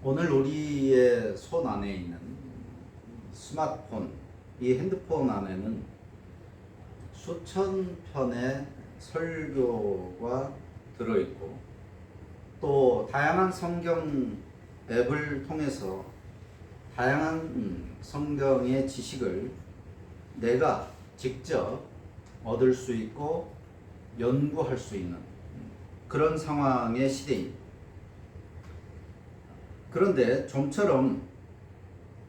오늘 우리의 손 안에 있는 스마트폰, 이 핸드폰 안에는 수천 편의 설교가 들어있고 또 다양한 성경 앱을 통해서 다양한 성경의 지식을 내가 직접 얻을 수 있고 연구할 수 있는 그런 상황의 시대입니다. 그런데 좀처럼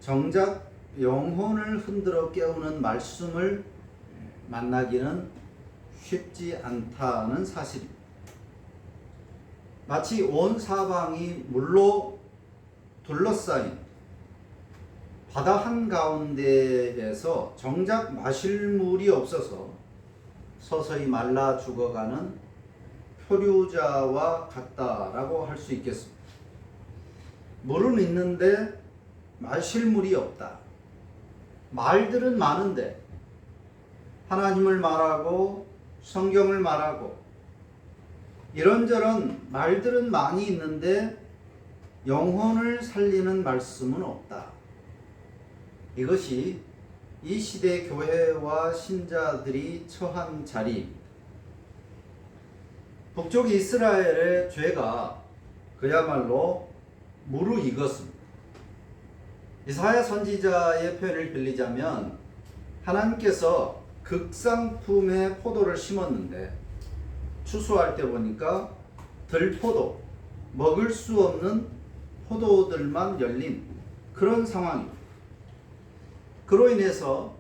정작 영혼을 흔들어 깨우는 말씀을 만나기는 쉽지 않다는 사실입니다. 마치 온 사방이 물로 둘러싸인 바다 한가운데에서 정작 마실 물이 없어서 서서히 말라 죽어가는 표류자와 같다라고 할 수 있겠습니다. 물은 있는데 마실 물이 없다. 말들은 많은데 하나님을 말하고 성경을 말하고 이런저런 말들은 많이 있는데 영혼을 살리는 말씀은 없다. 이것이 이 시대 교회와 신자들이 처한 자리입니다. 북쪽 이스라엘의 죄가 그야말로 무르익었습니다. 이사야 선지자의 표현을 빌리자면 하나님께서 극상품의 포도를 심었는데 추수할 때 보니까 들포도, 먹을 수 없는 포도들만 열린 그런 상황입니다. 그로 인해서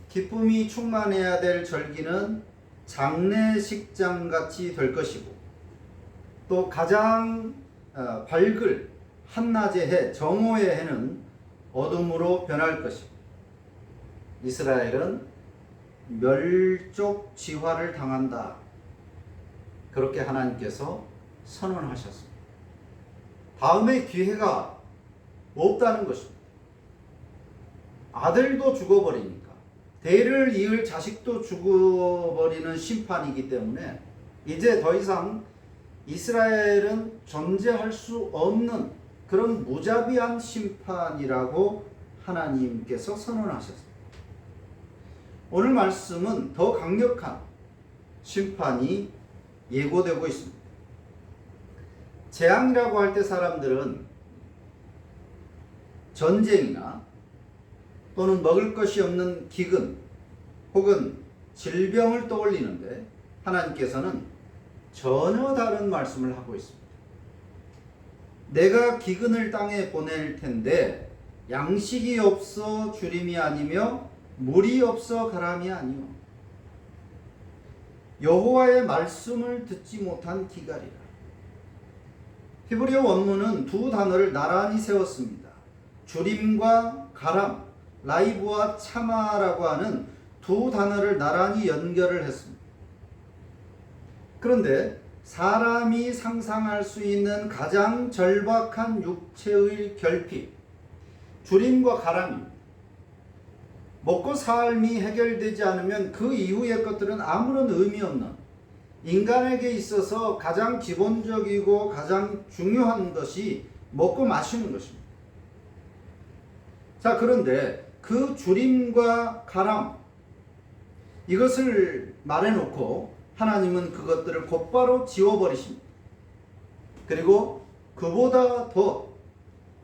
기쁨이 충만해야 될 절기는 장례식장같이 될 것이고 또 가장 밝을 한낮의 해, 정오의 해는 어둠으로 변할 것입니다. 이스라엘은 멸족지화를 당한다. 그렇게 하나님께서 선언하셨습니다. 다음에 기회가 없다는 것입니다. 아들도 죽어버리니까 대를 이을 자식도 죽어버리는 심판이기 때문에 이제 더 이상 이스라엘은 존재할 수 없는 그런 무자비한 심판이라고 하나님께서 선언하셨습니다. 오늘 말씀은 더 강력한 심판이 예고되고 있습니다. 재앙이라고 할 때 사람들은 전쟁이나 또는 먹을 것이 없는 기근 혹은 질병을 떠올리는데 하나님께서는 전혀 다른 말씀을 하고 있습니다. 내가 기근을 땅에 보낼 텐데 양식이 없어 주림이 아니며 물이 없어 가람이 아니요 여호와의 말씀을 듣지 못한 기갈이라. 히브리어 원문은 두 단어를 나란히 세웠습니다. 주림과 가람, 라이브와 차마라고 하는 두 단어를 나란히 연결을 했습니다. 그런데 사람이 상상할 수 있는 가장 절박한 육체의 결핍, 주림과 가람입니다. 먹고 삶이 해결되지 않으면 그 이후의 것들은 아무런 의미 없는 인간에게 있어서 가장 기본적이고 가장 중요한 것이 먹고 마시는 것입니다. 자, 그런데 그 주림과 가람 이것을 말해놓고 하나님은 그것들을 곧바로 지워버리십니다. 그리고 그보다 더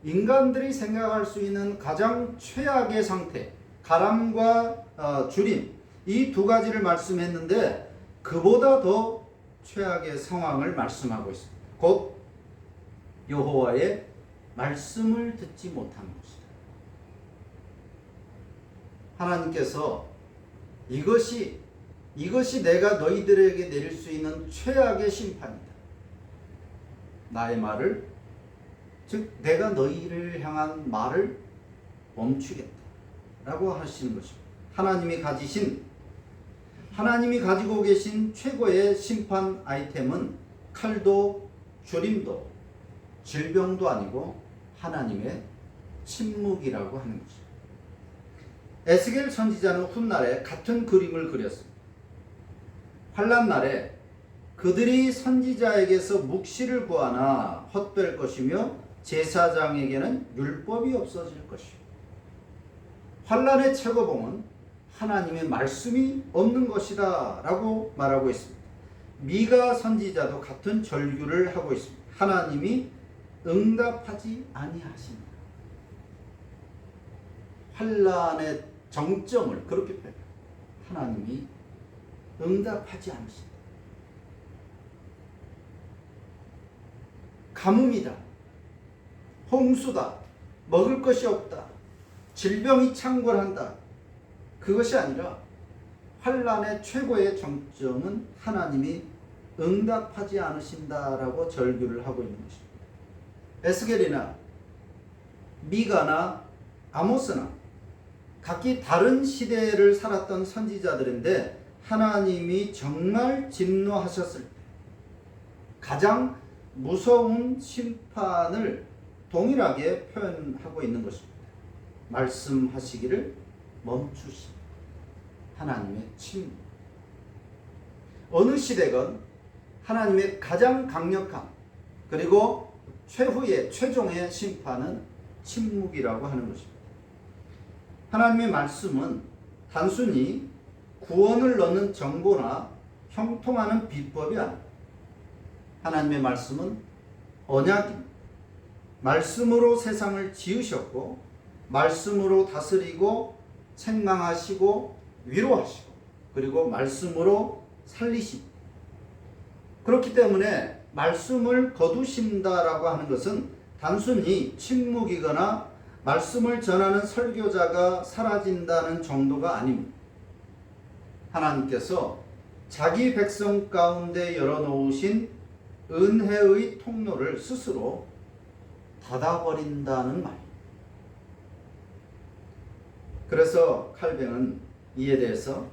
인간들이 생각할 수 있는 가장 최악의 상태, 가람과 주림 이 두 가지를 말씀했는데 그보다 더 최악의 상황을 말씀하고 있습니다. 곧 여호와의 말씀을 듣지 못하는 것이다. 하나님께서 이것이 내가 너희들에게 내릴 수 있는 최악의 심판이다. 나의 말을, 즉 내가 너희를 향한 말을 멈추겠다 라고 하시는 것입니다. 하나님이 가지고 계신 최고의 심판 아이템은 칼도 주림도 질병도 아니고 하나님의 침묵이라고 하는 것입니다. 에스겔 선지자는 훗날에 같은 그림을 그렸습니다. 환난 날에 그들이 선지자에게서 묵시를 구하나 헛될 것이며 제사장에게는 율법이 없어질 것이요. 환난의 최고봉은 하나님의 말씀이 없는 것이다 라고 말하고 있습니다. 미가 선지자도 같은 절규를 하고 있습니다. 하나님이 응답하지 아니하십니다. 환난의 정점을 그렇게 표현해요. 하나님이 응답하지 않으신다. 가뭄이다. 홍수다. 먹을 것이 없다. 질병이 창궐한다. 그것이 아니라 환난의 최고의 정점은 하나님이 응답하지 않으신다라고 절규를 하고 있는 것입니다. 에스겔이나 미가나 아모스나 각기 다른 시대를 살았던 선지자들인데 하나님이 정말 진노하셨을 때 가장 무서운 심판을 동일하게 표현하고 있는 것입니다. 말씀하시기를 멈추시. 하나님의 침묵. 어느 시대건 하나님의 가장 강력한 그리고 최후의 최종의 심판은 침묵이라고 하는 것입니다. 하나님의 말씀은 단순히 구원을 넣는 정보나 형통하는 비법이 아닙니다. 하나님의 말씀은 언약입니다. 말씀으로 세상을 지으셨고 말씀으로 다스리고 책망하시고 위로하시고 그리고 말씀으로 살리십니다. 그렇기 때문에 말씀을 거두신다라고 하는 것은 단순히 침묵이거나 말씀을 전하는 설교자가 사라진다는 정도가 아닙니다. 하나님께서 자기 백성 가운데 열어놓으신 은혜의 통로를 스스로 닫아버린다는 말입니다. 그래서 칼뱅은 이에 대해서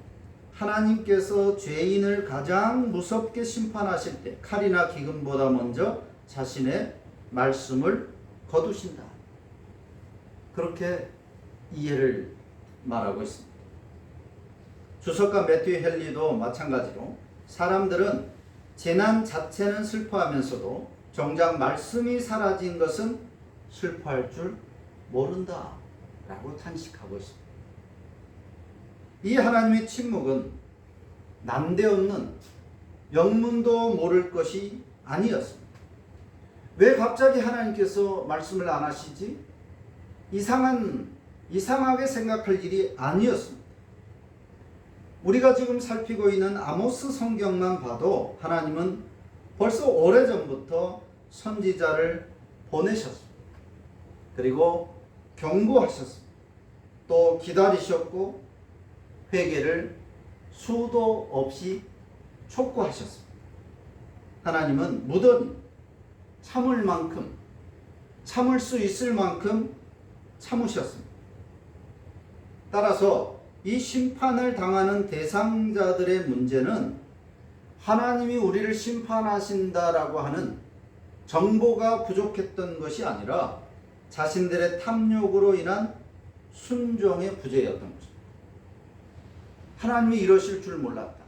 하나님께서 죄인을 가장 무섭게 심판하실 때 칼이나 기근보다 먼저 자신의 말씀을 거두신다. 그렇게 이해를 말하고 있습니다. 주석가 매튜 헨리도 마찬가지로 사람들은 재난 자체는 슬퍼하면서도 정작 말씀이 사라진 것은 슬퍼할 줄 모른다 라고 탄식하고 있습니다. 이 하나님의 침묵은 난데없는 영문도 모를 것이 아니었습니다. 왜 갑자기 하나님께서 말씀을 안 하시지? 이상하게 생각할 일이 아니었습니다. 우리가 지금 살피고 있는 아모스 성경만 봐도 하나님은 벌써 오래전부터 선지자를 보내셨습니다. 그리고 경고하셨습니다. 또 기다리셨고 회개를 수도 없이 촉구하셨습니다. 하나님은 무던히 참을 만큼 참을 수 있을 만큼 참으셨습니다. 따라서 이 심판을 당하는 대상자들의 문제는 하나님이 우리를 심판하신다라고 하는 정보가 부족했던 것이 아니라 자신들의 탐욕으로 인한 순종의 부재였던 것입니다. 하나님이 이러실 줄 몰랐다.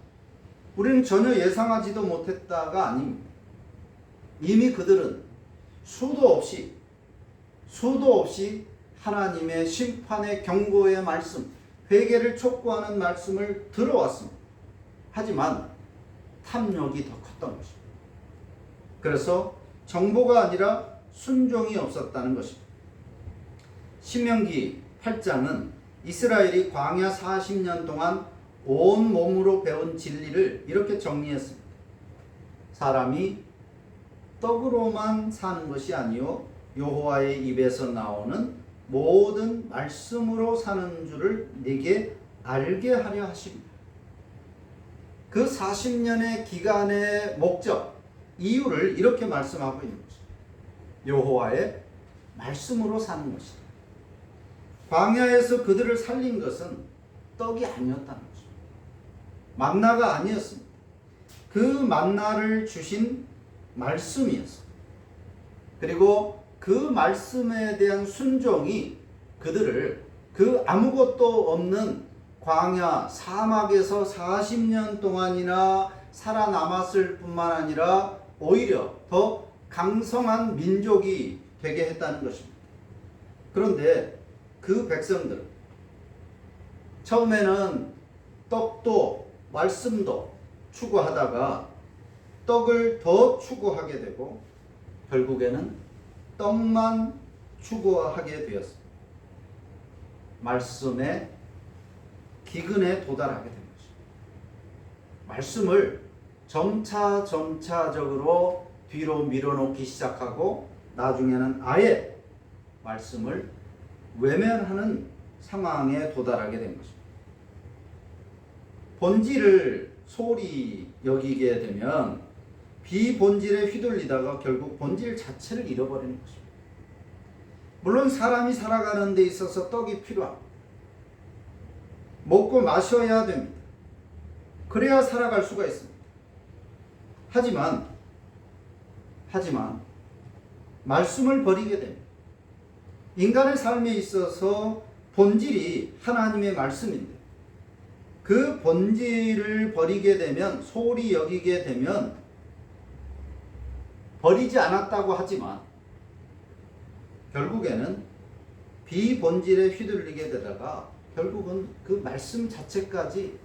우리는 전혀 예상하지도 못했다가 아닙니다. 이미 그들은 수도 없이 하나님의 심판의 경고의 말씀, 회개를 촉구하는 말씀을 들어왔습니다. 하지만 탐욕이 더 컸던 것입니다. 그래서 정보가 아니라 순종이 없었다는 것입니다. 신명기 8장은 이스라엘이 광야 40년 동안 온 몸으로 배운 진리를 이렇게 정리했습니다. 사람이 떡으로만 사는 것이 아니요 여호와의 입에서 나오는 모든 말씀으로 사는 줄을 네게 알게 하려 하십니다. 그 40년의 기간의 목적, 이유를 이렇게 말씀하고 있는 것입니다. 여호와의 말씀으로 사는 것이다. 광야에서 그들을 살린 것은 떡이 아니었다는 것입니다. 만나가 아니었습니다. 그 만나를 주신 말씀이었습니다. 그리고 그 말씀에 대한 순종이 그들을 그 아무것도 없는 광야 사막에서 40년 동안이나 살아남았을 뿐만 아니라 오히려 더 강성한 민족이 되게 했다는 것입니다. 그런데 그 백성들 처음에는 떡도 말씀도 추구하다가 떡을 더 추구하게 되고 결국에는 떡만 추구하게 되었습니다. 말씀의 기근에 도달하게 된 것입니다. 말씀을 점차적으로 뒤로 밀어놓기 시작하고 나중에는 아예 말씀을 외면하는 상황에 도달하게 된 것입니다. 본질을 소홀히 여기게 되면 비본질에 휘둘리다가 결국 본질 자체를 잃어버리는 것입니다. 물론 사람이 살아가는 데 있어서 떡이 필요합니다. 먹고 마셔야 됩니다. 그래야 살아갈 수가 있습니다. 하지만 말씀을 버리게 됩니다. 인간의 삶에 있어서 본질이 하나님의 말씀인데 그 본질을 버리게 되면 소홀히 여기게 되면 버리지 않았다고 하지만 결국에는 비본질에 휘둘리게 되다가 결국은 그 말씀 자체까지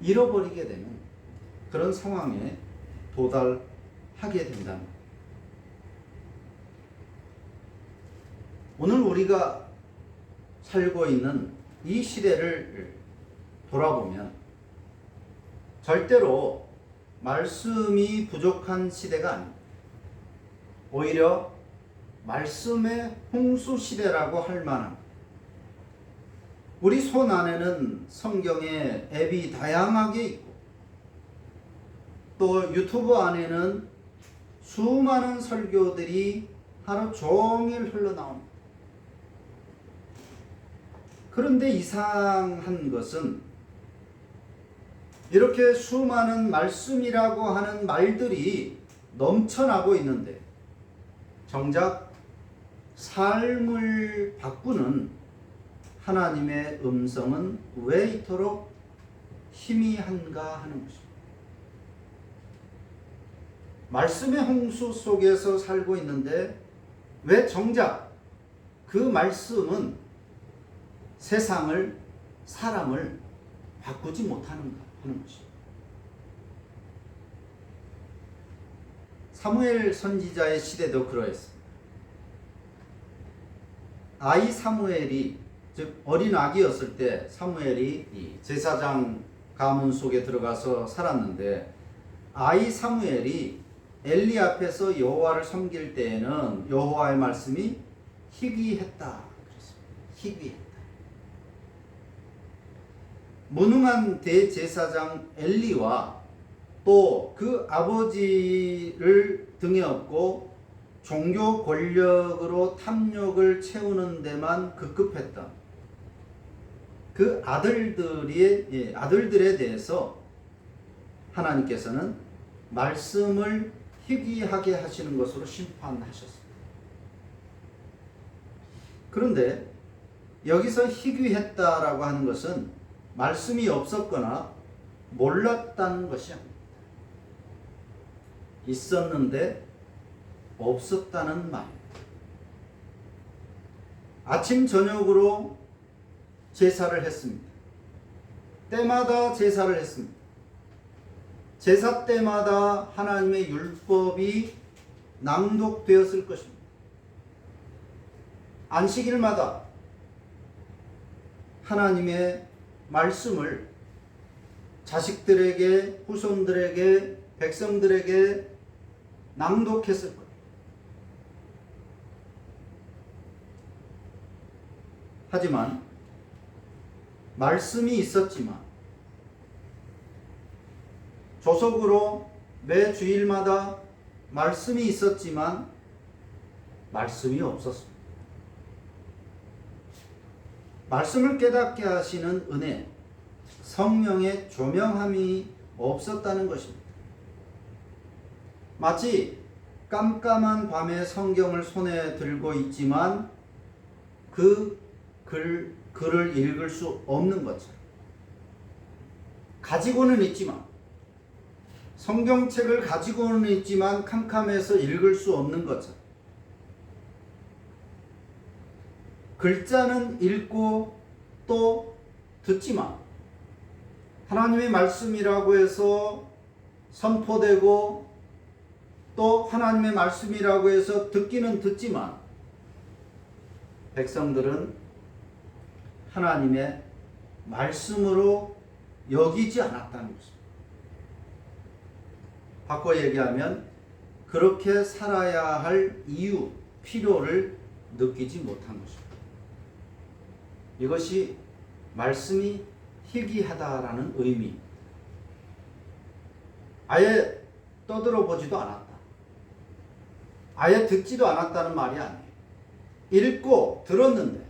잃어버리게 되는 그런 상황에 도달하게 된다는 것. 오늘 우리가 살고 있는 이 시대를 돌아보면 절대로 말씀이 부족한 시대가 아닙니다. 오히려 말씀의 홍수 시대라고 할 만합니다. 우리 손 안에는 성경의 앱이 다양하게 있고 또 유튜브 안에는 수많은 설교들이 하루 종일 흘러나옵니다. 그런데 이상한 것은 이렇게 수많은 말씀이라고 하는 말들이 넘쳐나고 있는데 정작 삶을 바꾸는 하나님의 음성은 왜 이토록 희미한가 하는 것입니다. 말씀의 홍수 속에서 살고 있는데 왜 정작 그 말씀은 세상을, 사람을 바꾸지 못하는가 하는 것입니다. 사무엘 선지자의 시대도 그러했습니다. 아이 사무엘이 즉 어린 아기였을 때 사무엘이 이 제사장 가문 속에 들어가서 살았는데 아이 사무엘이 엘리 앞에서 여호와를 섬길 때에는 여호와의 말씀이 희귀했다. 희귀했다. 무능한 대제사장 엘리와 또 그 아버지를 등에 업고 종교 권력으로 탐욕을 채우는 데만 급급했던 그 아들들에 대해서 하나님께서는 말씀을 희귀하게 하시는 것으로 심판하셨습니다. 그런데 여기서 희귀했다라고 하는 것은 말씀이 없었거나 몰랐다는 것이 아닙니다. 있었는데 없었다는 말입니다. 아침 저녁으로 제사를 했습니다. 때마다 제사를 했습니다. 제사 때마다 하나님의 율법이 낭독되었을 것입니다. 안식일마다 하나님의 말씀을 자식들에게, 후손들에게, 백성들에게 낭독했을 거예요. 하지만 말씀이 있었지만 조석으로 매 주일마다 말씀이 있었지만 말씀이 없었습니다. 말씀을 깨닫게 하시는 은혜, 성령의 조명함이 없었다는 것입니다. 마치 깜깜한 밤에 성경을 손에 들고 있지만 그 글을 읽을 수 없는 것처럼 가지고는 있지만 성경책을 가지고는 있지만 캄캄해서 읽을 수 없는 거죠. 글자는 읽고 또 듣지만 하나님의 말씀이라고 해서 선포되고 또 하나님의 말씀이라고 해서 듣기는 듣지만 백성들은 하나님의 말씀으로 여기지 않았다는 것입니다. 바꿔 얘기하면 그렇게 살아야 할 이유, 필요를 느끼지 못한 것입니다. 이것이 말씀이 희귀하다라는 의미. 아예 떠들어보지도 않았다. 아예 듣지도 않았다는 말이 아니에요. 읽고 들었는데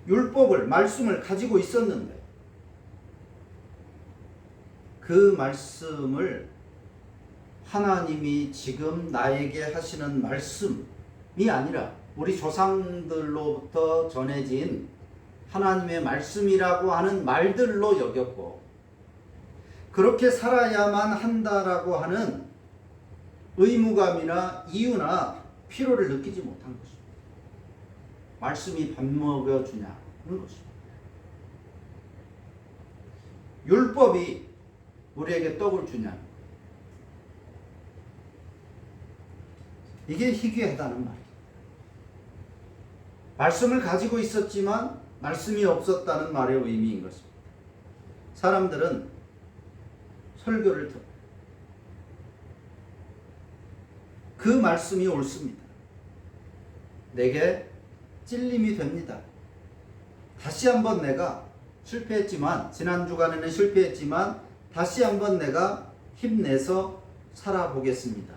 율법을, 말씀을 가지고 있었는데 그 말씀을 하나님이 지금 나에게 하시는 말씀이 아니라 우리 조상들로부터 전해진 하나님의 말씀이라고 하는 말들로 여겼고 그렇게 살아야만 한다라고 하는 의무감이나 이유나 필요를 느끼지 못한 것입니다. 말씀이 밥 먹여주냐는 것입니다. 율법이 우리에게 떡을 주냐. 이게 희귀하다는 말이에요. 말씀을 가지고 있었지만 말씀이 없었다는 말의 의미인 것입니다. 사람들은 설교를 듣고 그 말씀이 옳습니다. 내게 찔림이 됩니다. 다시 한번 내가 실패했지만 지난 주간에는 실패했지만 다시 한번 내가 힘내서 살아보겠습니다.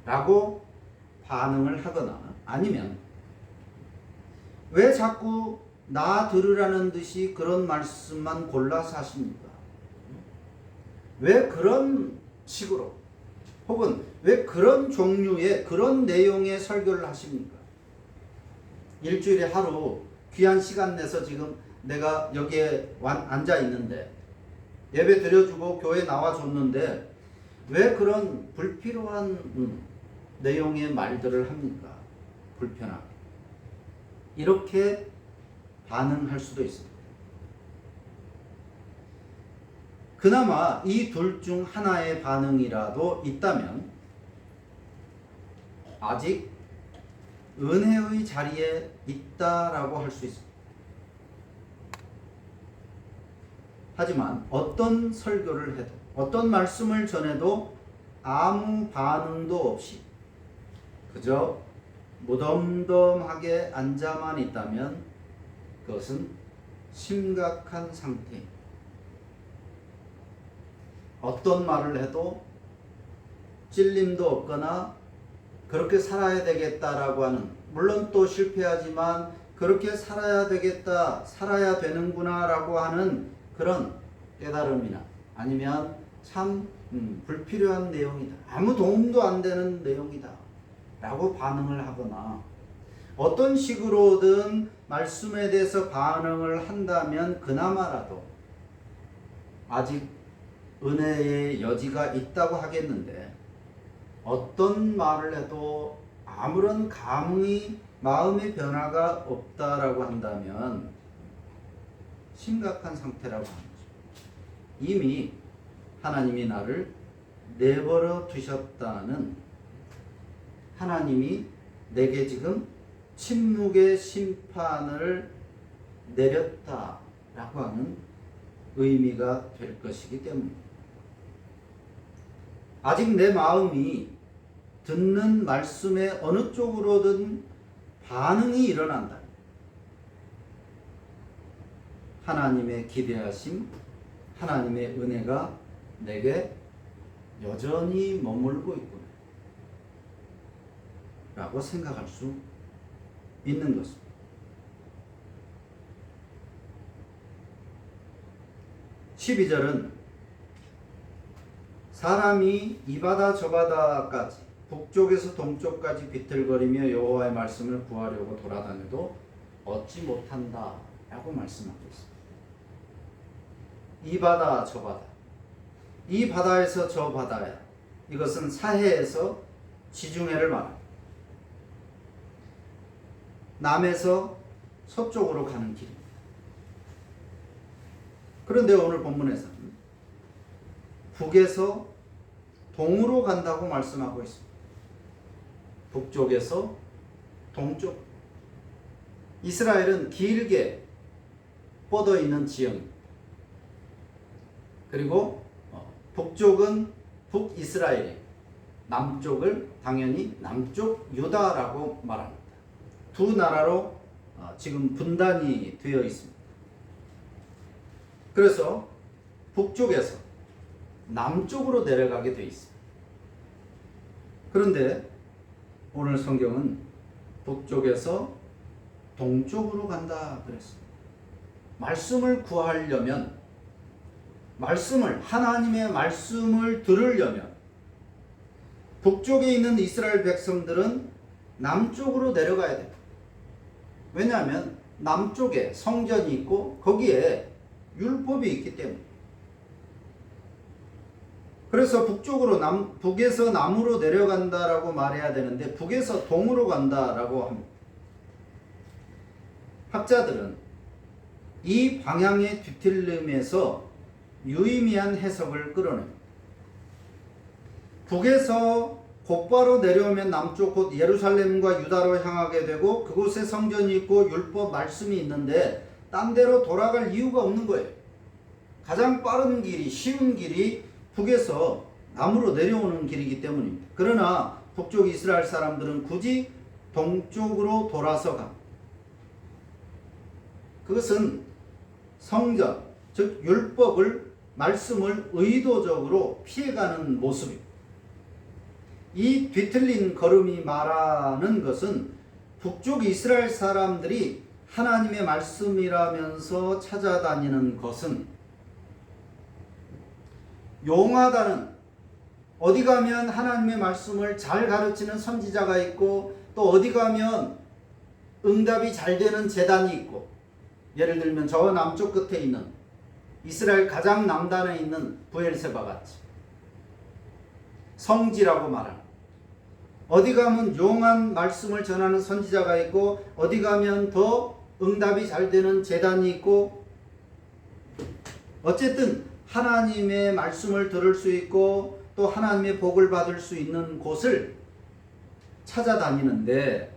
라고 반응을 하거나 아니면 왜 자꾸 나 들으라는 듯이 그런 말씀만 골라서 하십니까? 왜 그런 식으로 혹은 왜 그런 종류의 그런 내용의 설교를 하십니까? 일주일에 하루 귀한 시간 내서 지금 내가 여기에 앉아 있는데 예배 드려주고 교회 나와줬는데 왜 그런 불필요한 내용의 말들을 합니까? 불편하게. 이렇게 반응할 수도 있습니다. 그나마 이 둘 중 하나의 반응이라도 있다면 아직 은혜의 자리에 있다라고 할 수 있습니다. 하지만 어떤 설교를 해도 어떤 말씀을 전해도 아무 반응도 없이 그저 무덤덤하게 앉아만 있다면 그것은 심각한 상태입니다. 어떤 말을 해도 찔림도 없거나 그렇게 살아야 되겠다라고 하는, 물론 또 실패하지만 그렇게 살아야 되겠다, 살아야 되는구나 라고 하는 그런 깨달음이나 아니면 참 불필요한 내용이다, 아무 도움도 안 되는 내용이다 라고 반응을 하거나 어떤 식으로든 말씀에 대해서 반응을 한다면 그나마라도 아직 은혜의 여지가 있다고 하겠는데, 어떤 말을 해도 아무런 감흥이, 마음의 변화가 없다라고 한다면 심각한 상태라고 하는 거죠. 이미 하나님이 나를 내버려 두셨다는, 하나님이 내게 지금 침묵의 심판을 내렸다라고 하는 의미가 될 것이기 때문입니다. 아직 내 마음이 듣는 말씀에 어느 쪽으로든 반응이 일어난다. 하나님의 기대하심, 하나님의 은혜가 내게 여전히 머물고 있구나 라고 생각할 수 있는 것입니다. (12절은) 사람이 이 바다 저 바다까지 북쪽에서 동쪽까지 비틀거리며 여호와의 말씀을 구하려고 돌아다녀도 얻지 못한다 라고 말씀하고 있습니다. 이 바다 저 바다, 이 바다에서 저 바다야. 이것은 사해에서 지중해를 말합니다. 남에서 서쪽으로 가는 길입니다. 그런데 오늘 본문에서는 북에서 동으로 간다고 말씀하고 있습니다. 북쪽에서 동쪽. 이스라엘은 길게 뻗어 있는 지형입니다. 그리고 북쪽은 북이스라엘, 남쪽을 당연히 남쪽 유다라고 말합니다. 두 나라로 지금 분단이 되어 있습니다. 그래서 북쪽에서 남쪽으로 내려가게 되어 있습니다. 그런데 오늘 성경은 북쪽에서 동쪽으로 간다 그랬습니다. 말씀을 구하려면, 하나님의 말씀을 들으려면 북쪽에 있는 이스라엘 백성들은 남쪽으로 내려가야 됩니다. 왜냐하면 남쪽에 성전이 있고 거기에 율법이 있기 때문에. 그래서 북에서 남으로 내려간다라고 말해야 되는데 북에서 동으로 간다라고 합니다. 학자들은 이 방향의 뒤틀림에서 유의미한 해석을 끌어냅니다. 북에서 곧바로 내려오면 남쪽 곧 예루살렘과 유다로 향하게 되고 그곳에 성전이 있고 율법 말씀이 있는데 딴 데로 돌아갈 이유가 없는 거예요. 가장 빠른 길이, 쉬운 길이 북에서 남으로 내려오는 길이기 때문입니다. 그러나 북쪽 이스라엘 사람들은 굳이 동쪽으로 돌아서 갑니다. 그것은 성전, 즉 말씀을 의도적으로 피해가는 모습입니다. 이 뒤틀린 걸음이 말하는 것은 북쪽 이스라엘 사람들이 하나님의 말씀이라면서 찾아다니는 것은 용하다는, 어디 가면 하나님의 말씀을 잘 가르치는 선지자가 있고 또 어디 가면 응답이 잘 되는 제단이 있고, 예를 들면 저 남쪽 끝에 있는 이스라엘 가장 남단에 있는 브엘세바 같이 성지라고 말하는, 어디 가면 용한 말씀을 전하는 선지자가 있고 어디 가면 더 응답이 잘 되는 제단이 있고, 어쨌든 하나님의 말씀을 들을 수 있고 또 하나님의 복을 받을 수 있는 곳을 찾아다니는데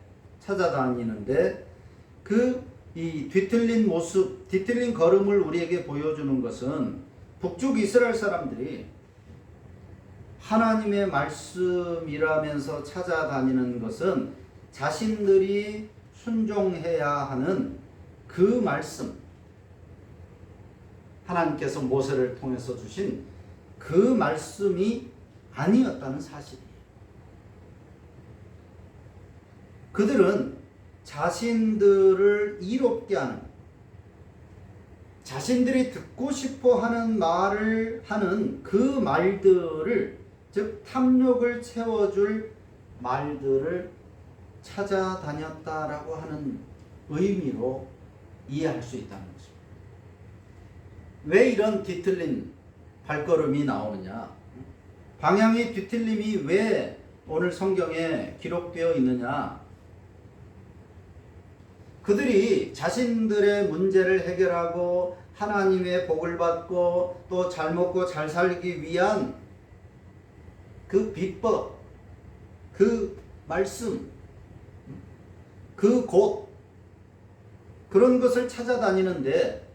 이 뒤틀린 모습, 뒤틀린 걸음을 우리에게 보여주는 것은 북쪽 이스라엘 사람들이 하나님의 말씀이라면서 찾아다니는 것은 자신들이 순종해야 하는 그 말씀, 하나님께서 모세를 통해서 주신 그 말씀이 아니었다는 사실이에요. 그들은 자신들을 이롭게 하는, 자신들이 듣고 싶어 하는 말을 하는 그 말들을, 즉 탐욕을 채워줄 말들을 찾아다녔다라고 하는 의미로 이해할 수 있다는 것입니다. 왜 이런 뒤틀린 발걸음이 나오느냐? 방향의 뒤틀림이 왜 오늘 성경에 기록되어 있느냐? 그들이 자신들의 문제를 해결하고 하나님의 복을 받고 또 잘 먹고 잘 살기 위한 그 비법, 그 말씀, 그 곳, 그런 것을 찾아다니는데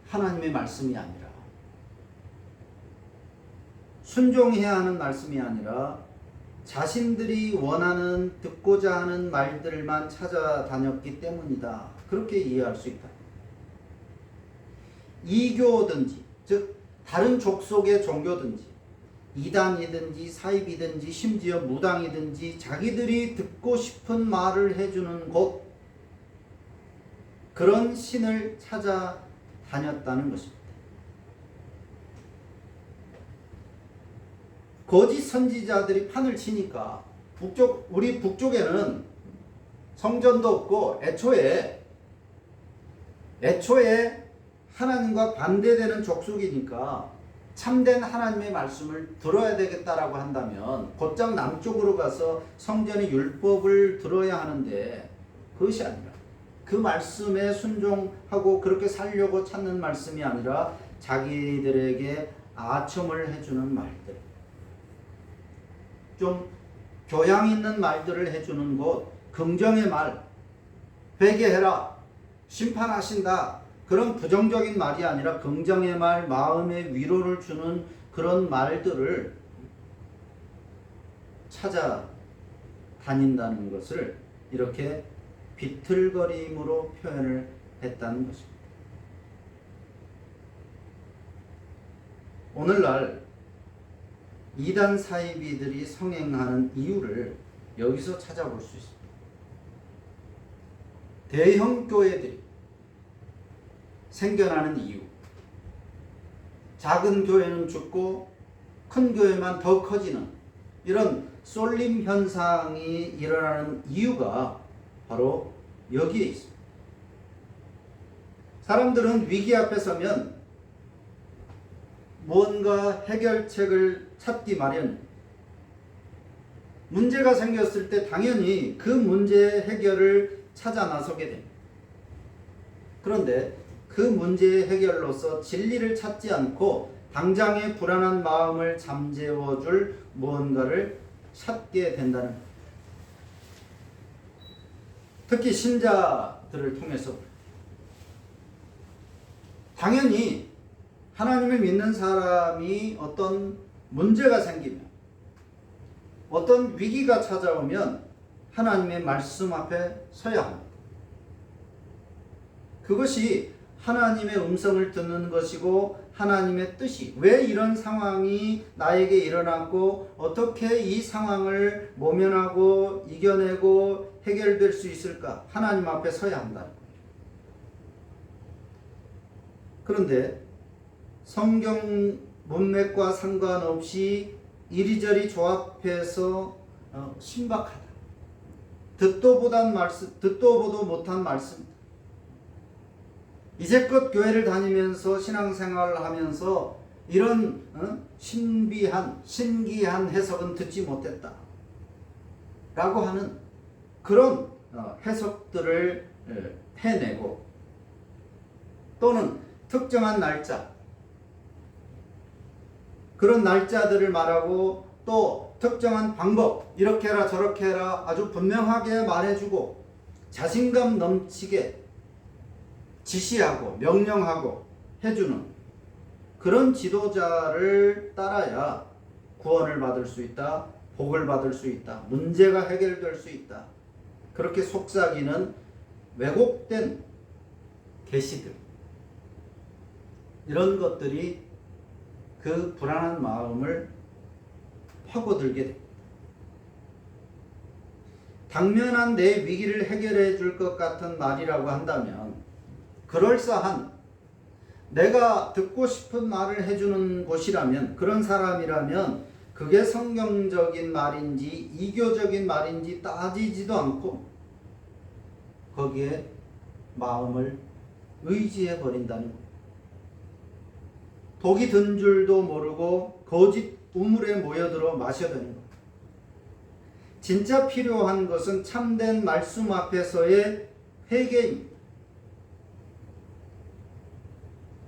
하나님의 말씀이 아니라, 순종해야 하는 말씀이 아니라 자신들이 원하는, 듣고자 하는 말들만 찾아다녔기 때문이다. 그렇게 이해할 수 있다. 이교든지, 즉 다른 족속의 종교든지, 이단이든지 사입이든지 심지어 무당이든지 자기들이 듣고 싶은 말을 해주는 곳, 그런 신을 찾아다녔다는 것입니다. 거짓 선지자들이 판을 치니까 우리 북쪽에는 성전도 없고 애초에 하나님과 반대되는 족속이니까 참된 하나님의 말씀을 들어야 되겠다라고 한다면 곧장 남쪽으로 가서 성전의 율법을 들어야 하는데 그것이 아니라 그 말씀에 순종하고 그렇게 살려고 찾는 말씀이 아니라 자기들에게 아첨을 해주는 말들, 좀 교양 있는 말들을 해주는 곳, 긍정의 말, 회개해라, 심판하신다, 그런 부정적인 말이 아니라 긍정의 말, 마음의 위로를 주는 그런 말들을 찾아다닌다는 것을 이렇게 비틀거림으로 표현을 했다는 것입니다. 오늘날 이단 사이비들이 성행하는 이유를 여기서 찾아볼 수 있습니다. 대형 교회들이 생겨나는 이유, 작은 교회는 죽고 큰 교회만 더 커지는 이런 쏠림 현상이 일어나는 이유가 바로 여기에 있습니다. 사람들은 위기 앞에 서면 무언가 해결책을 찾기 마련. 문제가 생겼을 때 당연히 그 문제의 해결을 찾아 나서게 됩니다. 그런데 그 문제의 해결로서 진리를 찾지 않고 당장의 불안한 마음을 잠재워줄 무언가를 찾게 된다는 것. 특히 신자들을 통해서 당연히 하나님을 믿는 사람이 어떤 문제가 생기면, 어떤 위기가 찾아오면 하나님의 말씀 앞에 서야 합니다. 그것이 하나님의 음성을 듣는 것이고 하나님의 뜻이 왜 이런 상황이 나에게 일어났고 어떻게 이 상황을 모면하고 이겨내고 해결될 수 있을까? 하나님 앞에 서야 한다는 거예요. 그런데 성경 문맥과 상관없이 이리저리 조합해서 신박하다. 듣도 보도 못한 말씀. 이제껏 교회를 다니면서 신앙생활을 하면서 이런 신기한 해석은 듣지 못했다 라고 하는 그런 해석들을 해내고, 또는 특정한 날짜, 그런 날짜들을 말하고 또 특정한 방법, 이렇게 해라 저렇게 해라 아주 분명하게 말해주고 자신감 넘치게 지시하고 명령하고 해주는 그런 지도자를 따라야 구원을 받을 수 있다, 복을 받을 수 있다, 문제가 해결될 수 있다. 그렇게 속삭이는 왜곡된 계시들, 이런 것들이 그 불안한 마음을 파고들게 됩니다. 당면한 내 위기를 해결해 줄 것 같은 말이라고 한다면, 그럴싸한 내가 듣고 싶은 말을 해주는 곳이라면, 그런 사람이라면 그게 성경적인 말인지 이교적인 말인지 따지지도 않고 거기에 마음을 의지해 버린다는 것. 독이 든 줄도 모르고 거짓 우물에 모여들어 마셔드는 것. 진짜 필요한 것은 참된 말씀 앞에서의 회개입니다.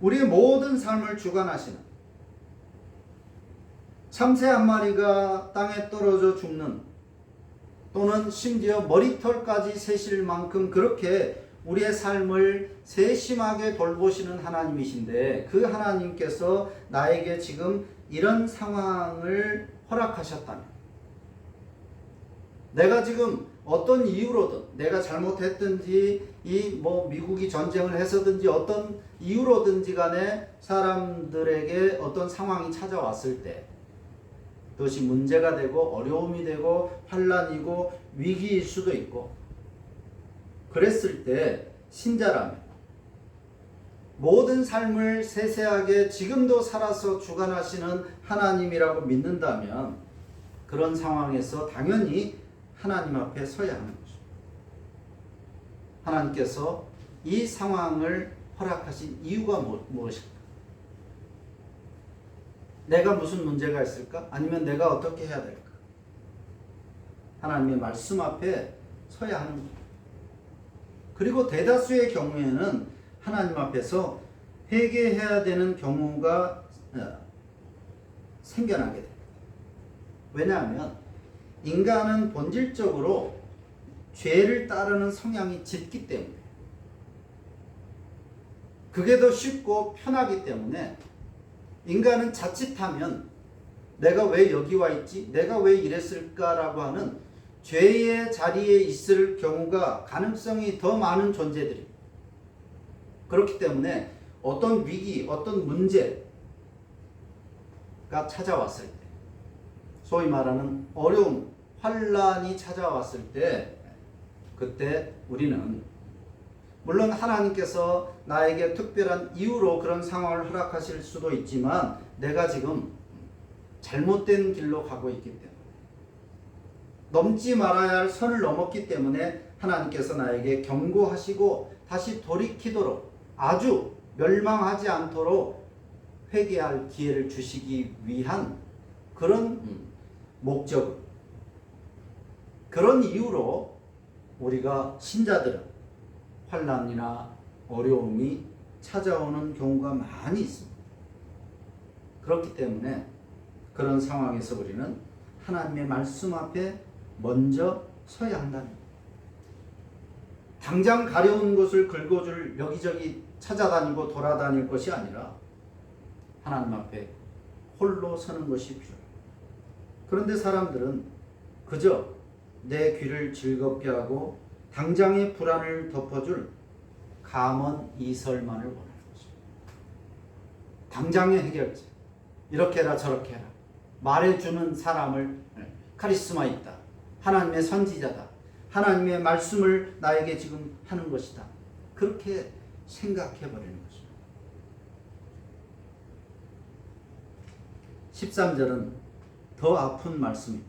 우리의 모든 삶을 주관하시는, 참새 한 마리가 땅에 떨어져 죽는, 또는 심지어 머리털까지 새실 만큼 그렇게 우리의 삶을 세심하게 돌보시는 하나님이신데, 그 하나님께서 나에게 지금 이런 상황을 허락하셨다면, 내가 지금 어떤 이유로든, 내가 잘못했든지 미국이 전쟁을 해서든지 어떤 이유로든지 간에 사람들에게 어떤 상황이 찾아왔을 때 그것이 문제가 되고 어려움이 되고 환난이고 위기일 수도 있고, 그랬을 때 신자라면 모든 삶을 세세하게 지금도 살아서 주관하시는 하나님이라고 믿는다면 그런 상황에서 당연히 하나님 앞에 서야 하는 것입니다. 하나님께서 이 상황을 허락하신 이유가 무엇일까? 내가 무슨 문제가 있을까? 아니면 내가 어떻게 해야 될까? 하나님의 말씀 앞에 서야 하는 거예요. 그리고 대다수의 경우에는 하나님 앞에서 회개해야 되는 경우가 생겨나게 됩니다. 왜냐하면 인간은 본질적으로 죄를 따르는 성향이 짙기 때문에, 그게 더 쉽고 편하기 때문에 인간은 자칫하면 내가 왜 여기 와 있지? 내가 왜 이랬을까라고 하는 죄의 자리에 있을 경우가 가능성이 더 많은 존재들이, 그렇기 때문에 어떤 위기, 어떤 문제가 찾아왔을 때, 소위 말하는 어려움, 환란이 찾아왔을 때, 그때 우리는 물론 하나님께서 나에게 특별한 이유로 그런 상황을 허락하실 수도 있지만 내가 지금 잘못된 길로 가고 있기 때문에, 넘지 말아야 할 선을 넘었기 때문에 하나님께서 나에게 경고하시고 다시 돌이키도록, 아주 멸망하지 않도록 회개할 기회를 주시기 위한 그런 목적, 그런 이유로 우리가 신자들은 환난이나 어려움이 찾아오는 경우가 많이 있습니다. 그렇기 때문에 그런 상황에서 우리는 하나님의 말씀 앞에 먼저 서야 한다는 거예요. 당장 가려운 곳을 긁어줄 여기저기 찾아다니고 돌아다닐 것이 아니라 하나님 앞에 홀로 서는 것이 필요해요. 그런데 사람들은 그저 내 귀를 즐겁게 하고 당장의 불안을 덮어줄 감언 이설만을 원하는 것입니다. 당장의 해결책, 이렇게 해라 저렇게 해라 말해주는 사람을, 카리스마 있다, 하나님의 선지자다, 하나님의 말씀을 나에게 지금 하는 것이다, 그렇게 생각해버리는 것입니다. 13절은 더 아픈 말씀입니다.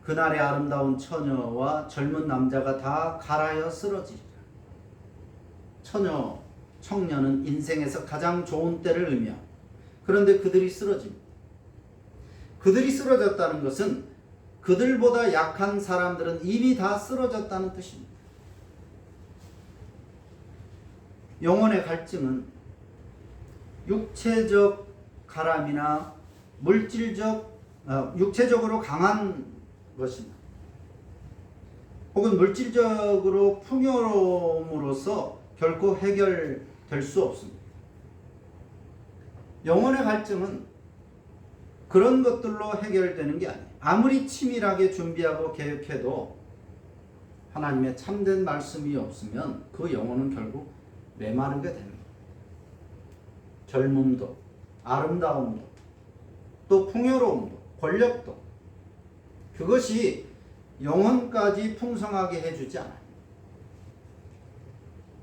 그날의 아름다운 처녀와 젊은 남자가 다 갈아여 쓰러지리라. 처녀, 청년은 인생에서 가장 좋은 때를 의미합니다. 그런데 그들이 쓰러집니다. 그들이 쓰러졌다는 것은 그들보다 약한 사람들은 이미 다 쓰러졌다는 뜻입니다. 영혼의 갈증은 육체적 가람이나 육체적으로 강한 것입니다. 혹은 물질적으로 풍요로움으로써 결코 해결될 수 없습니다. 영혼의 갈증은 그런 것들로 해결되는 게 아니에요. 아무리 치밀하게 준비하고 계획해도 하나님의 참된 말씀이 없으면 그 영혼은 결국 메마르게 됩니다. 젊음도, 아름다움도, 또 풍요로움도, 권력도, 그것이 영혼까지 풍성하게 해주지 않아요.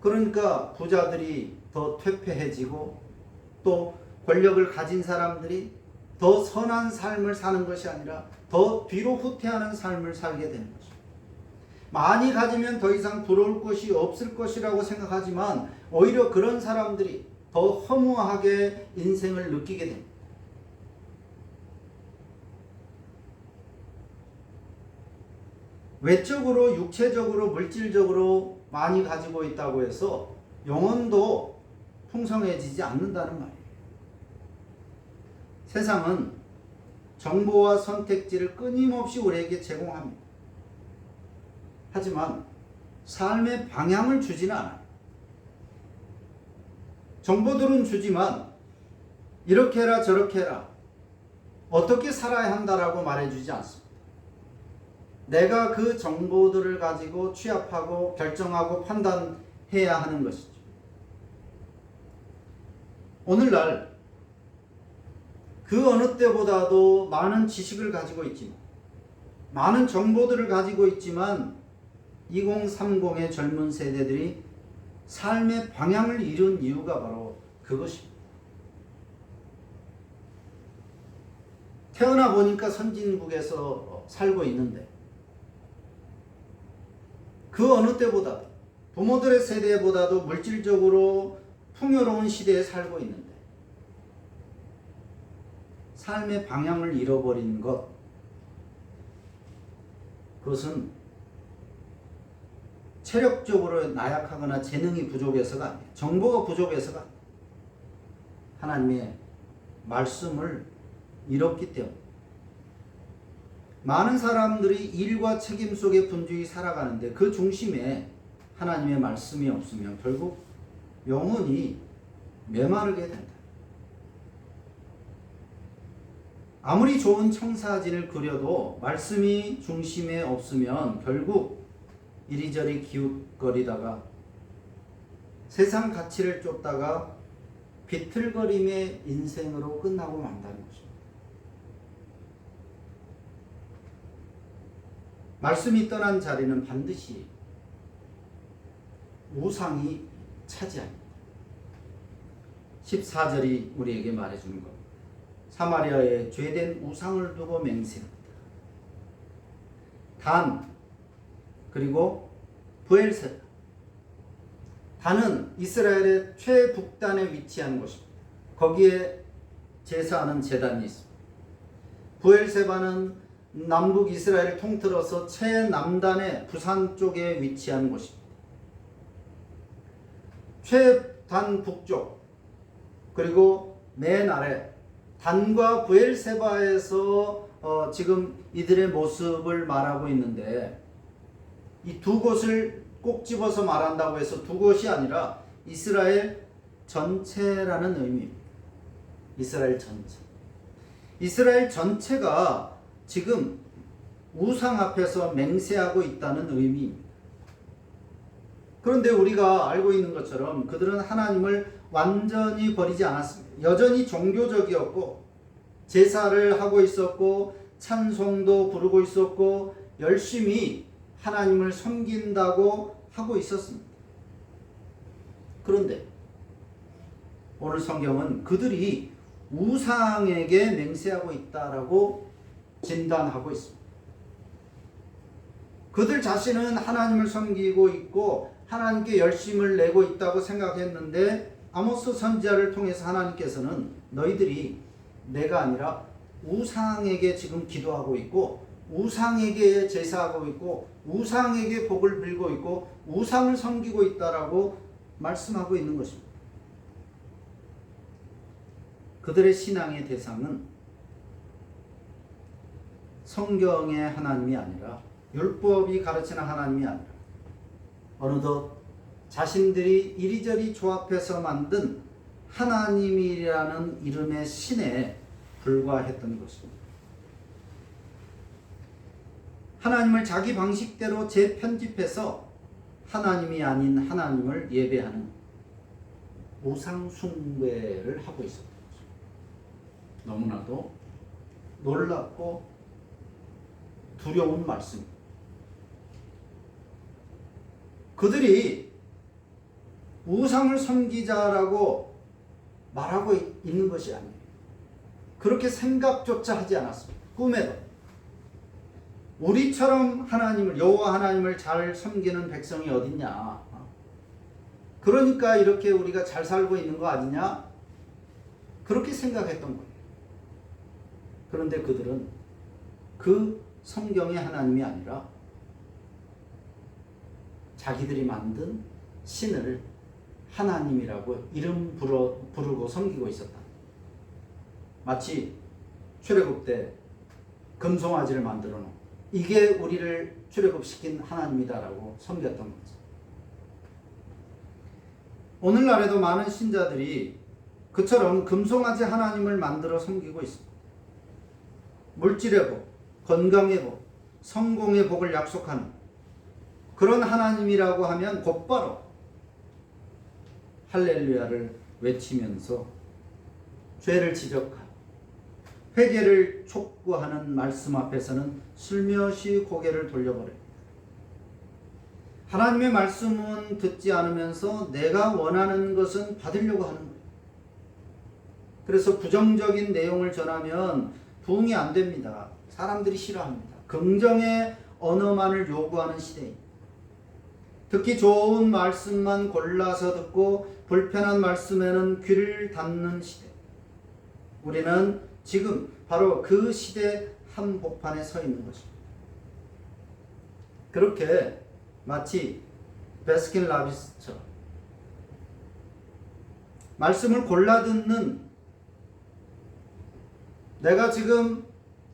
그러니까 부자들이 더 퇴폐해지고 또 권력을 가진 사람들이 더 선한 삶을 사는 것이 아니라 더 뒤로 후퇴하는 삶을 살게 되는 것입니다. 많이 가지면 더 이상 부러울 것이 없을 것이라고 생각하지만 오히려 그런 사람들이 더 허무하게 인생을 느끼게 됩니다. 외적으로, 육체적으로, 물질적으로 많이 가지고 있다고 해서 영혼도 풍성해지지 않는다는 말이에요. 세상은 정보와 선택지를 끊임없이 우리에게 제공합니다. 하지만 삶의 방향을 주지는 않아요. 정보들은 주지만 이렇게 해라 저렇게 해라, 어떻게 살아야 한다라고 말해주지 않습니다. 내가 그 정보들을 가지고 취합하고 결정하고 판단해야 하는 것이죠. 오늘날 그 어느 때보다도 많은 지식을 가지고 있지만, 많은 정보들을 가지고 있지만 2030의 젊은 세대들이 삶의 방향을 잃은 이유가 바로 그것입니다. 태어나 보니까 선진국에서 살고 있는데 그 어느 때보다도, 부모들의 세대보다도 물질적으로 풍요로운 시대에 살고 있는데 삶의 방향을 잃어버린 것, 그것은 체력적으로 나약하거나 재능이 부족해서가 아니에요. 정보가 부족해서가 아니에요. 하나님의 말씀을 잃었기 때문에 많은 사람들이 일과 책임 속에 분주히 살아가는데 그 중심에 하나님의 말씀이 없으면 결국 영혼이 메마르게 된다. 아무리 좋은 청사진을 그려도 말씀이 중심에 없으면 결국 이리저리 기웃거리다가 세상 가치를 쫓다가 비틀거림의 인생으로 끝나고 만다는 것입니다. 말씀이 떠난 자리는 반드시 우상이 차지합니다. 14절이 우리에게 말해주는 겁니다. 사마리아에 죄된 우상을 두고 맹세합니다. 단, 그리고 브엘세바. 단은 이스라엘의 최북단에 위치한 곳입니다. 거기에 제사하는 제단이 있습니다. 브엘세바는 남북 이스라엘을 통틀어서 최남단의 부산 쪽에 위치한 곳입니다. 최단 북쪽, 그리고 맨 아래 단과 브엘세바에서 지금 이들의 모습을 말하고 있는데, 이 두 곳을 꼭 집어서 말한다고 해서 두 곳이 아니라 이스라엘 전체라는 의미입니다. 이스라엘 전체. 이스라엘 전체가 지금 우상 앞에서 맹세하고 있다는 의미입니다. 그런데 우리가 알고 있는 것처럼 그들은 하나님을 완전히 버리지 않았습니다. 여전히 종교적이었고 제사를 하고 있었고 찬송도 부르고 있었고 열심히 하나님을 섬긴다고 하고 있었습니다. 그런데 오늘 성경은 그들이 우상에게 맹세하고 있다라고 진단하고 있습니다. 그들 자신은 하나님을 섬기고 있고 하나님께 열심을 내고 있다고 생각했는데 아모스 선지자를 통해서 하나님께서는 너희들이 내가 아니라 우상에게 지금 기도하고 있고 우상에게 제사하고 있고 우상에게 복을 빌고 있고 우상을 섬기고 있다라고 말씀하고 있는 것입니다. 그들의 신앙의 대상은 성경의 하나님이 아니라 율법이 가르치는 하나님이 아니라 어느덧 자신들이 이리저리 조합해서 만든 하나님이라는 이름의 신에 불과했던 것입니다. 하나님을 자기 방식대로 재편집해서 하나님이 아닌 하나님을 예배하는 우상 숭배를 하고 있었던 것입니다. 너무나도 놀랍고 두려운 말씀입니다. 그들이 우상을 섬기자라고 말하고 있는 것이 아니에요. 그렇게 생각조차 하지 않았습니다. 꿈에도. 우리처럼 하나님을, 여호와 하나님을 잘 섬기는 백성이 어딨냐. 그러니까 이렇게 우리가 잘 살고 있는 거 아니냐. 그렇게 생각했던 거예요. 그런데 그들은 그 성경의 하나님이 아니라 자기들이 만든 신을 하나님이라고 이름 부르고 섬기고 있었다. 마치 출애굽 때 금송아지를 만들어 놓은 이게 우리를 출애굽시킨 하나님이다라고 섬겼던 거죠. 오늘날에도 많은 신자들이 그처럼 금송아지 하나님을 만들어 섬기고 있습니다. 물질의 복, 건강의 복, 성공의 복을 약속하는 그런 하나님이라고 하면 곧바로 할렐루야를 외치면서 죄를 지적하고 회개를 촉구하는 말씀 앞에서는 슬며시 고개를 돌려버립니다. 하나님의 말씀은 듣지 않으면서 내가 원하는 것은 받으려고 하는 거예요. 그래서 부정적인 내용을 전하면 부응이 안 됩니다. 사람들이 싫어합니다. 긍정의 언어만을 요구하는 시대입니다. 듣기 좋은 말씀만 골라서 듣고 불편한 말씀에는 귀를 닫는 시대. 우리는 지금 바로 그 시대 한복판에 서 있는 것입니다. 그렇게 마치 베스킨라빈스처럼 말씀을 골라 듣는, 내가 지금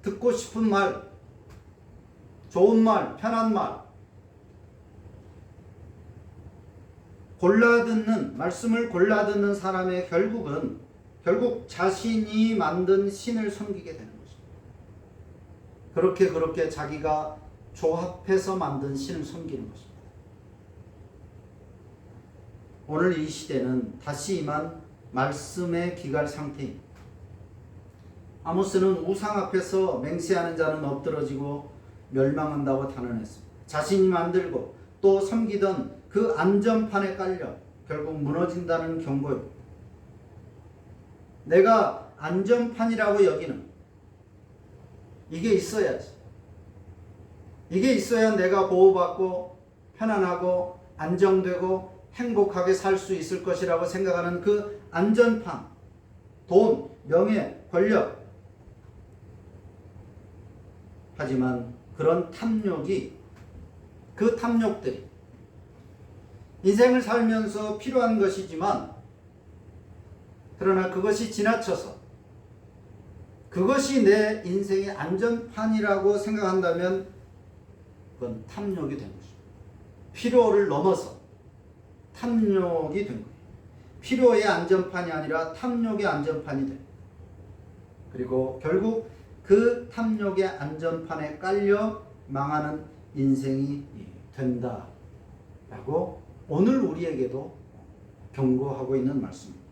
듣고 싶은 말, 좋은 말, 편한 말 골라 듣는, 말씀을 골라 듣는 사람의 결국 자신이 만든 신을 섬기게 되는 것입니다. 그렇게 자기가 조합해서 만든 신을 섬기는 것입니다. 오늘 이 시대는 다시 임한 말씀의 기갈 상태입니다. 아모스는 우상 앞에서 맹세하는 자는 엎드러지고 멸망한다고 단언했습니다. 자신이 만들고 또 섬기던 그 안전판에 깔려 결국 무너진다는 경고입니다. 내가 안전판이라고 여기는, 이게 있어야지. 이게 있어야 내가 보호받고 편안하고 안정되고 행복하게 살 수 있을 것이라고 생각하는 그 안전판, 돈, 명예, 권력. 하지만 그런 탐욕이, 그 탐욕들이 인생을 살면서 필요한 것이지만, 그러나 그것이 지나쳐서 그것이 내 인생의 안전판이라고 생각한다면 그건 탐욕이 된 것입니다. 필요를 넘어서 탐욕이 된 거예요. 필요의 안전판이 아니라 탐욕의 안전판이 돼. 그리고 결국 그 탐욕의 안전판에 깔려 망하는 인생이 된다라고 오늘 우리에게도 경고하고 있는 말씀입니다.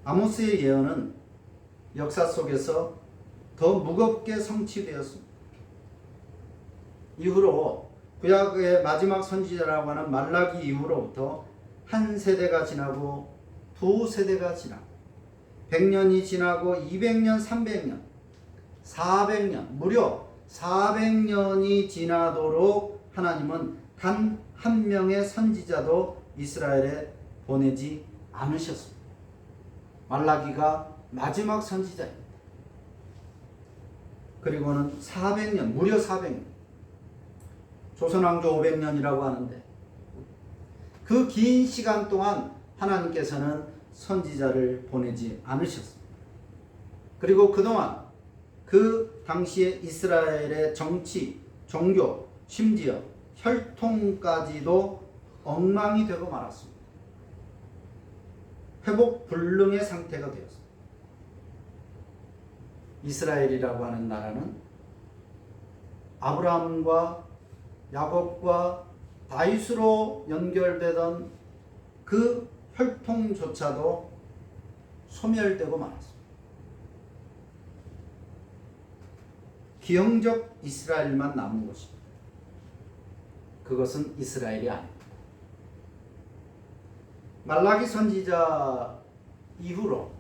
아모스의 예언은 역사 속에서 더 무겁게 성취되었습니다. 이후로 구약의 마지막 선지자라고 하는 말라기 이후로부터 한 세대가 지나고 두 세대가 지나고 100년이 지나고 200년, 300년, 400년, 무려 400년이 지나도록 하나님은 단 한 명의 선지자도 이스라엘에 보내지 않으셨습니다. 말라기가 마지막 선지자입니다. 그리고는 400년, 무려 400년. 조선왕조 500년이라고 하는데 그 긴 시간 동안 하나님께서는 선지자를 보내지 않으셨습니다. 그리고 그동안 그 당시에 이스라엘의 정치, 종교, 심지어 혈통까지도 엉망이 되고 말았습니다. 회복 불능의 상태가 되었습니다. 이스라엘이라고 하는 나라는 아브라함과 야곱과 다윗으로 연결되던 그 혈통조차도 소멸되고 말았습니다. 기형적 이스라엘만 남은 것입니다. 그것은 이스라엘이 아닙니다. 말라기 선지자 이후로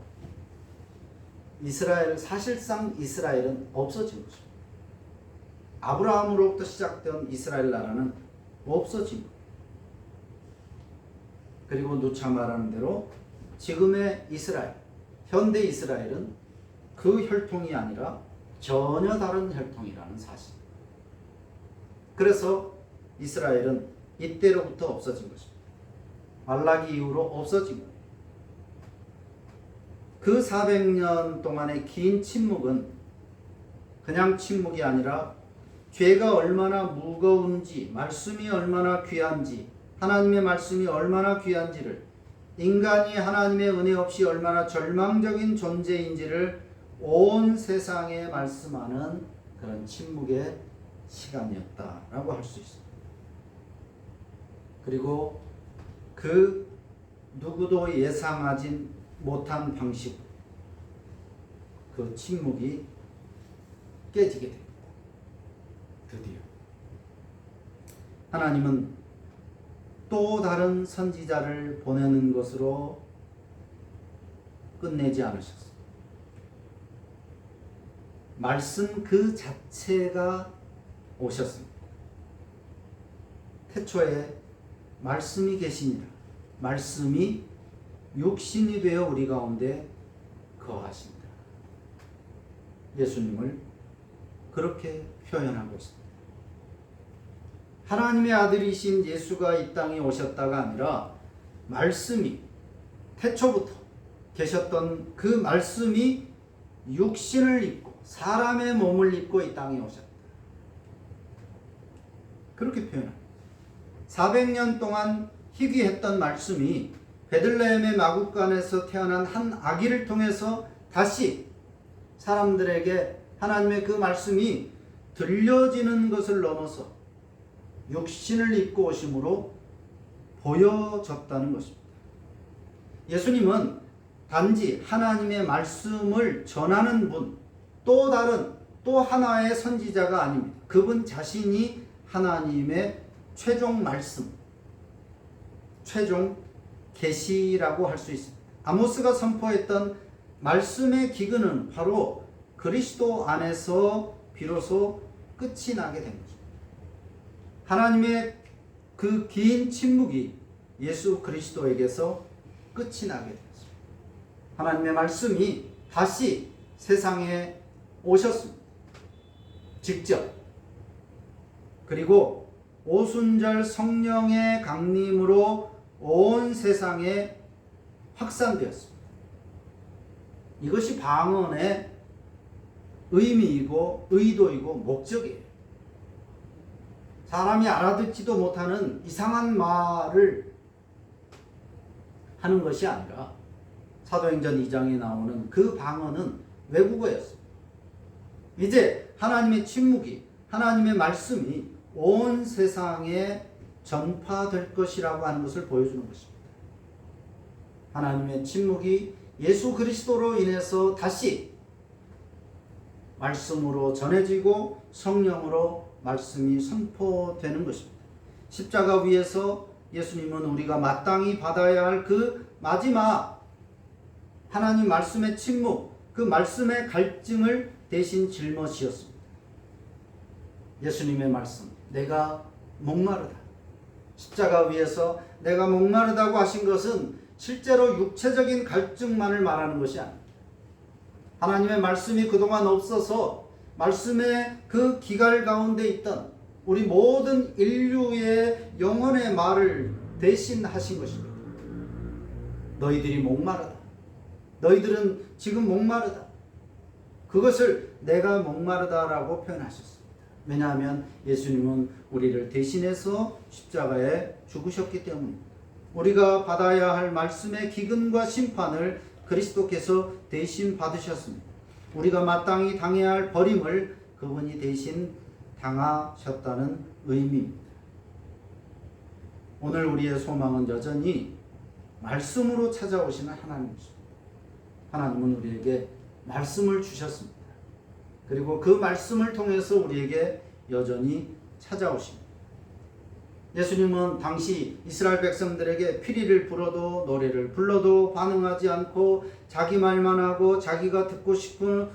사실상 이스라엘은 없어진 것입니다. 아브라함으로부터 시작된 이스라엘 나라는 없어진 것. 그리고 누차 말하는 대로 지금의 이스라엘, 현대 이스라엘은 그 혈통이 아니라 전혀 다른 혈통이라는 사실. 그래서 이스라엘은 이때로부터 없어진 것입니다. 말라기 이후로 없어진 것. 그 400년 동안의 긴 침묵은 그냥 침묵이 아니라 죄가 얼마나 무거운지, 말씀이 얼마나 귀한지, 하나님의 말씀이 얼마나 귀한지를, 인간이 하나님의 은혜 없이 얼마나 절망적인 존재인지를 온 세상에 말씀하는 그런 침묵의 시간이었다라고 할 수 있습니다. 그리고 그 누구도 예상하지 못한 방식, 그 침묵이 깨지게 됩니다. 드디어 하나님은 또 다른 선지자를 보내는 것으로 끝내지 않으셨습니다. 말씀 그 자체가 오셨습니다. 태초에 말씀이 계시니라. 말씀이 육신이 되어 우리 가운데 거하신다. 예수님을 그렇게 표현하고 있습니다. 하나님의 아들이신 예수가 이 땅에 오셨다가 아니라 말씀이 태초부터 계셨던 그 말씀이 육신을 입고 사람의 몸을 입고 이 땅에 오셨다. 그렇게 표현합니다. 400년 동안 희귀했던 말씀이 베들레헴의 마구간에서 태어난 한 아기를 통해서 다시 사람들에게 하나님의 그 말씀이 들려지는 것을 넘어서 육신을 입고 오심으로 보여졌다는 것입니다. 예수님은 단지 하나님의 말씀을 전하는 분, 또 다른 또 하나의 선지자가 아닙니다. 그분 자신이 하나님의 최종 말씀, 최종 계시라고 할 수 있습니다. 아모스가 선포했던 말씀의 기근은 바로 그리스도 안에서 비로소 끝이 나게 된 것입니다. 하나님의 그 긴 침묵이 예수 그리스도에게서 끝이 나게 되었습니다. 하나님의 말씀이 다시 세상에 오셨습니다. 직접. 그리고 오순절 성령의 강림으로 온 세상에 확산되었습니다. 이것이 방언의 의미이고 의도이고 목적이에요. 사람이 알아듣지도 못하는 이상한 말을 하는 것이 아니라 사도행전 2장에 나오는 그 방언은 외국어였습니다. 이제 하나님의 침묵이, 하나님의 말씀이 온 세상에 전파될 것이라고 하는 것을 보여주는 것입니다. 하나님의 침묵이 예수 그리스도로 인해서 다시 말씀으로 전해지고 성령으로 말씀이 선포되는 것입니다. 십자가 위에서 예수님은 우리가 마땅히 받아야 할 그 마지막 하나님 말씀의 침묵, 그 말씀의 갈증을 대신 짊어지셨습니다. 예수님의 말씀, 내가 목마르다. 십자가 위에서 내가 목마르다고 하신 것은 실제로 육체적인 갈증만을 말하는 것이 아닙니다. 하나님의 말씀이 그동안 없어서 말씀의 그 기갈 가운데 있던 우리 모든 인류의 영혼의 말을 대신하신 것입니다. 너희들이 목마르다. 너희들은 지금 목마르다. 그것을 내가 목마르다라고 표현하셨습니다. 왜냐하면 예수님은 우리를 대신해서 십자가에 죽으셨기 때문입니다. 우리가 받아야 할 말씀의 기근과 심판을 그리스도께서 대신 받으셨습니다. 우리가 마땅히 당해야 할 버림을 그분이 대신 당하셨다는 의미입니다. 오늘 우리의 소망은 여전히 말씀으로 찾아오시는 하나님이십니다. 하나님은 우리에게 말씀을 주셨습니다. 그리고 그 말씀을 통해서 우리에게 여전히 찾아오십니다. 예수님은 당시 이스라엘 백성들에게 피리를 불어도 노래를 불러도 반응하지 않고 자기 말만 하고 자기가 듣고 싶은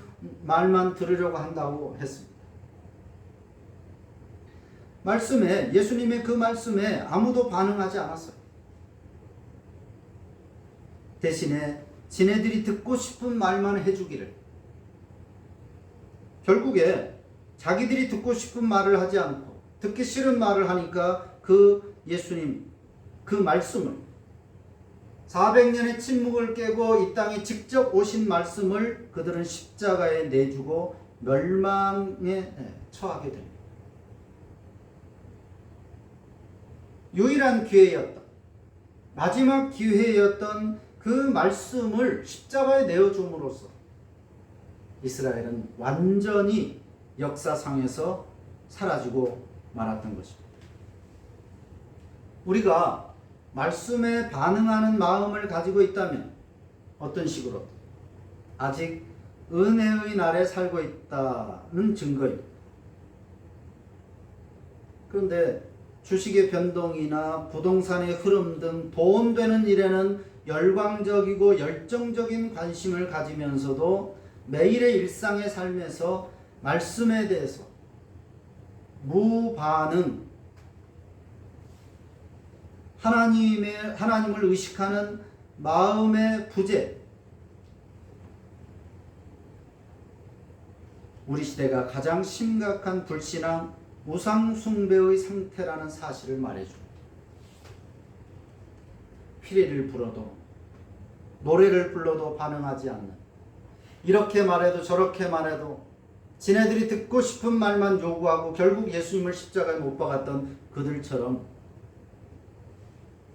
말만 들으려고 한다고 했습니다. 말씀에, 예수님의 그 말씀에 아무도 반응하지 않았어요. 대신에 지네들이 듣고 싶은 말만 해주기를. 결국에 자기들이 듣고 싶은 말을 하지 않고 듣기 싫은 말을 하니까 그 예수님, 그 말씀을 400년의 침묵을 깨고 이 땅에 직접 오신 말씀을 그들은 십자가에 내주고 멸망에 처하게 됩니다. 유일한 기회였던, 마지막 기회였던 그 말씀을 십자가에 내어줌으로써 이스라엘은 완전히 역사상에서 사라지고 말았던 것입니다. 우리가 말씀에 반응하는 마음을 가지고 있다면 어떤 식으로 아직 은혜의 날에 살고 있다는 증거입니다. 그런데 주식의 변동이나 부동산의 흐름 등 돈 되는 일에는 열광적이고 열정적인 관심을 가지면서도 매일의 일상의 삶에서 말씀에 대해서 무반응, 하나님을 의식하는 마음의 부재. 우리 시대가 가장 심각한 불신앙, 우상 숭배의 상태라는 사실을 말해줍니다. 피리를 불어도, 노래를 불러도 반응하지 않는, 이렇게 말해도 저렇게 말해도 지네들이 듣고 싶은 말만 요구하고 결국 예수님을 십자가에 못 박았던 그들처럼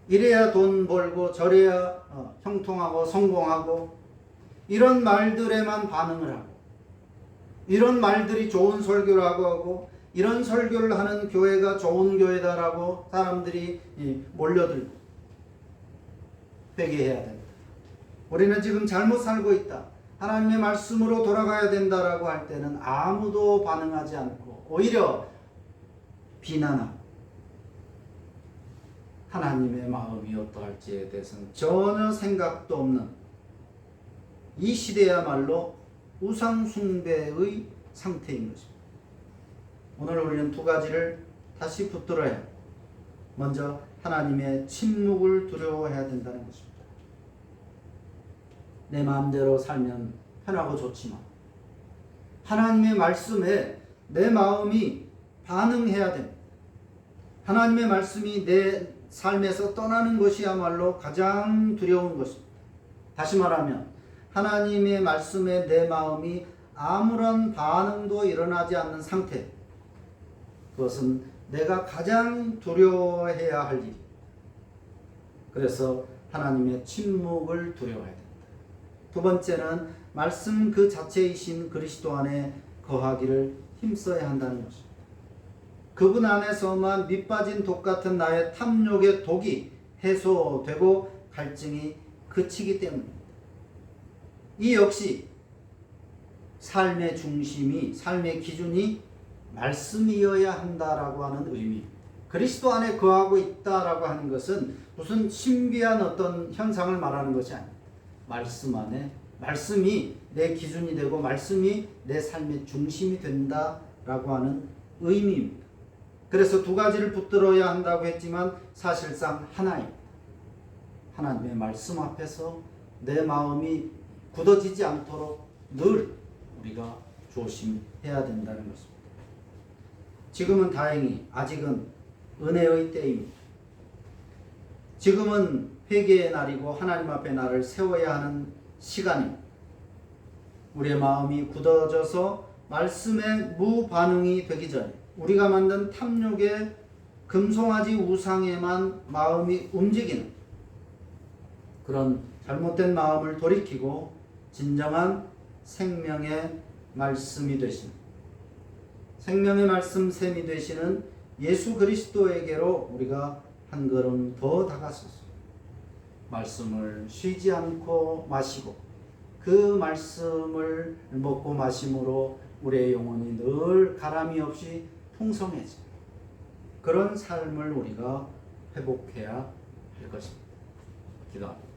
이래야 돈 벌고 저래야 형통하고 성공하고 이런 말들에만 반응을 하고 이런 말들이 좋은 설교를 하고 이런 설교를 하는 교회가 좋은 교회다라고 사람들이 몰려들고 회개해야 됩니다. 우리는 지금 잘못 살고 있다. 하나님의 말씀으로 돌아가야 된다라고 할 때는 아무도 반응하지 않고 오히려 비난하고 하나님의 마음이 어떠할지에 대해서는 전혀 생각도 없는 이 시대야말로 우상 숭배의 상태인 것입니다. 오늘 우리는 두 가지를 다시 붙들어야 합니다. 먼저 하나님의 침묵을 두려워해야 된다는 것입니다. 내 마음대로 살면 편하고 좋지만 하나님의 말씀에 내 마음이 반응해야 됩니다. 하나님의 말씀이 내 삶에서 떠나는 것이야말로 가장 두려운 것입니다. 다시 말하면 하나님의 말씀에 내 마음이 아무런 반응도 일어나지 않는 상태, 그것은 내가 가장 두려워해야 할 일입니다. 그래서 하나님의 침묵을 두려워해야 됩니다. 두 번째는 말씀 그 자체이신 그리스도 안에 거하기를 힘써야 한다는 것입니다. 그분 안에서만 밑빠진 독 같은 나의 탐욕의 독이 해소되고 갈증이 그치기 때문입니다. 이 역시 삶의 중심이, 삶의 기준이 말씀이어야 한다라고 하는 의미입니다. 그리스도 안에 거하고 있다라고 하는 것은 무슨 신비한 어떤 현상을 말하는 것이 아닙니다. 말씀 안에, 말씀이 내 기준이 되고 말씀이 내 삶의 중심이 된다라고 하는 의미입니다. 그래서 두 가지를 붙들어야 한다고 했지만 사실상 하나입니다. 하나님의 말씀 앞에서 내 마음이 굳어지지 않도록 늘 우리가 조심해야 된다는 것입니다. 지금은 다행히 아직은 은혜의 때입니다. 지금은 회개의 날이고 하나님 앞에 나를 세워야 하는 시간입니다. 우리의 마음이 굳어져서 말씀에 무반응이 되기 전에 우리가 만든 탐욕의 금송아지 우상에만 마음이 움직이는 그런 잘못된 마음을 돌이키고 진정한 생명의 말씀이 되시는, 생명의 말씀 샘이 되시는 예수 그리스도에게로 우리가 한 걸음 더 다가서서 말씀을 쉬지 않고 마시고 그 말씀을 먹고 마심으로 우리의 영혼이 늘 가람이 없이 풍성해져 그런 삶을 우리가 회복해야 할 것입니다. 기도합니다.